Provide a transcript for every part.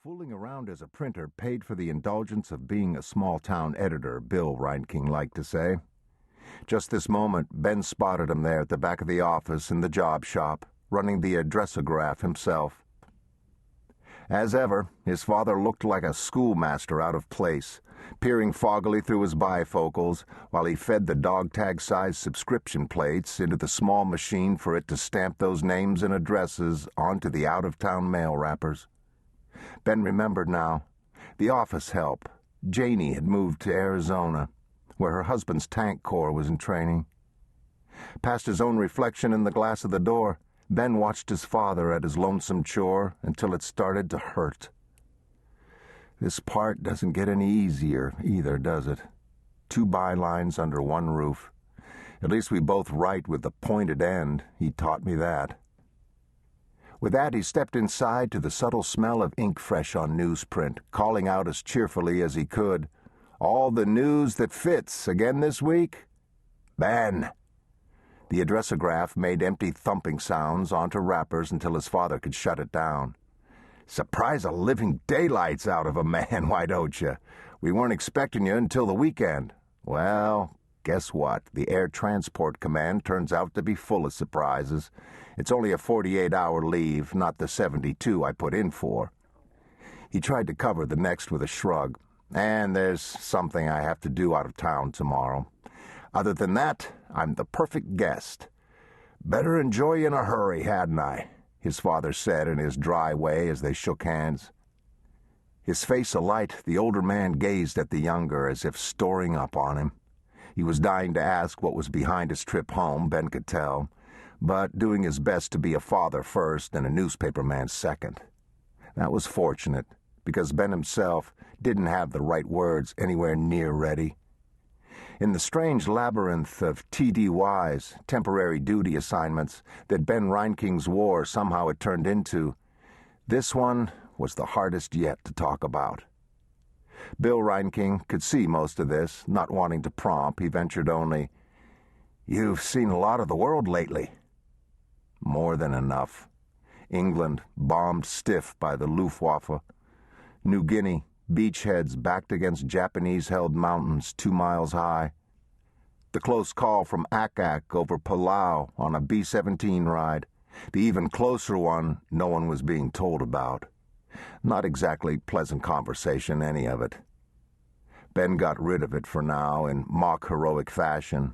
Fooling around as a printer paid for the indulgence of being a small-town editor, Bill Reinking liked to say. Just this moment, Ben spotted him there at the back of the office in the job shop, running the addressograph himself. As ever, his father looked like a schoolmaster out of place, peering foggily through his bifocals while he fed the dog-tag-sized subscription plates into the small machine for it to stamp those names and addresses onto the out-of-town mail wrappers. Ben remembered now. The office help, Janie, had moved to Arizona, where her husband's tank corps was in training. Past his own reflection in the glass of the door, Ben watched his father at his lonesome chore until it started to hurt. This part doesn't get any easier either, does it? 2 bylines under one roof. At least we both write with the pointed end. He taught me that. With that, he stepped inside to the subtle smell of ink fresh on newsprint, calling out as cheerfully as he could, "All the news that fits again this week?" "Ben!" The addressograph made empty thumping sounds onto wrappers until his father could shut it down. "Surprise the living daylights out of a man, why don't you? We weren't expecting you until the weekend." "Well, guess what? The Air Transport Command turns out to be full of surprises. It's only a 48-hour leave, not the 72 I put in for." He tried to cover the next with a shrug. "And there's something I have to do out of town tomorrow. Other than that, I'm the perfect guest." "Better enjoy in a hurry, hadn't I?" his father said in his dry way as they shook hands. His face alight, the older man gazed at the younger as if storing up on him. He was dying to ask what was behind his trip home, Ben could tell, but doing his best to be a father first and a newspaperman second. That was fortunate, because Ben himself didn't have the right words anywhere near ready. In the strange labyrinth of TDYs, temporary duty assignments, that Ben Reinking's war somehow had turned into, this one was the hardest yet to talk about. Bill Reinking could see most of this. Not wanting to prompt, he ventured only, "You've seen a lot of the world lately." "More than enough. England, bombed stiff by the Luftwaffe. New Guinea, beachheads backed against Japanese-held mountains 2 miles high. The close call from Akak over Palau on a B-17 ride. The even closer one no one was being told about. Not exactly pleasant conversation, any of it. Ben got rid of it for now in mock heroic fashion.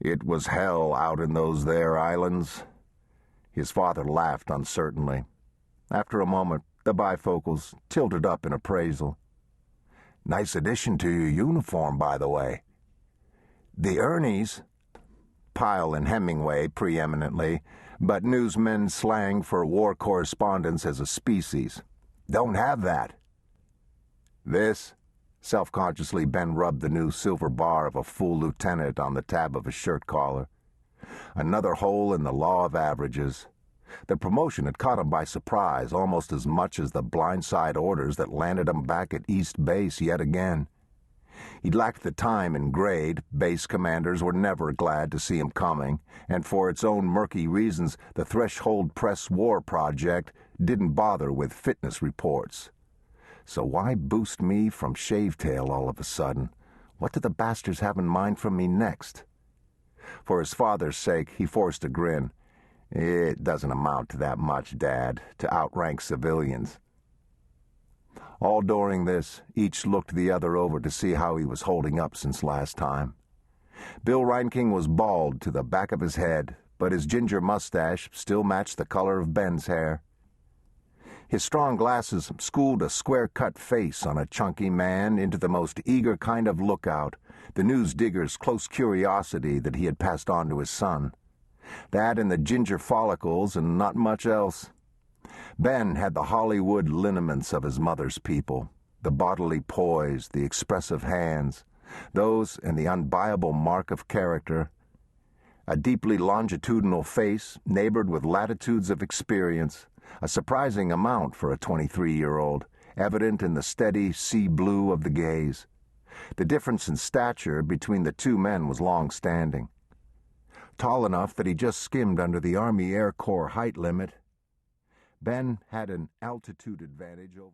It was hell out in those there islands." His father laughed uncertainly. After a moment, the bifocals tilted up in appraisal. "Nice addition to your uniform, by the way." "The Ernies," Pyle and Hemingway preeminently, but newsmen's slang for war correspondents as a species, "don't have that." "This?" Self-consciously, Ben rubbed the new silver bar of a full lieutenant on the tab of his shirt collar. Another hole in the law of averages. The promotion had caught him by surprise almost as much as the blindside orders that landed him back at East Base yet again. He lacked the time and grade. Base commanders were never glad to see him coming, and for its own murky reasons, the Threshold Press War Project didn't bother with fitness reports. So why boost me from Shavetail all of a sudden? What do the bastards have in mind from me next? For his father's sake, he forced a grin. "It doesn't amount to that much, Dad, to outrank civilians." All during this, each looked the other over to see how he was holding up since last time. Bill Reinking was bald to the back of his head, but his ginger mustache still matched the color of Ben's hair. His strong glasses schooled a square-cut face on a chunky man into the most eager kind of lookout, the news digger's close curiosity that he had passed on to his son. That and the ginger follicles and not much else. Ben had the Hollywood lineaments of his mother's people, the bodily poise, the expressive hands, those and the unbuyable mark of character. A deeply longitudinal face, neighbored with latitudes of experience, a surprising amount for a 23-year-old, evident in the steady sea blue of the gaze. The difference in stature between the two men was long-standing. Tall enough that he just skimmed under the Army Air Corps height limit, Ben had an altitude advantage over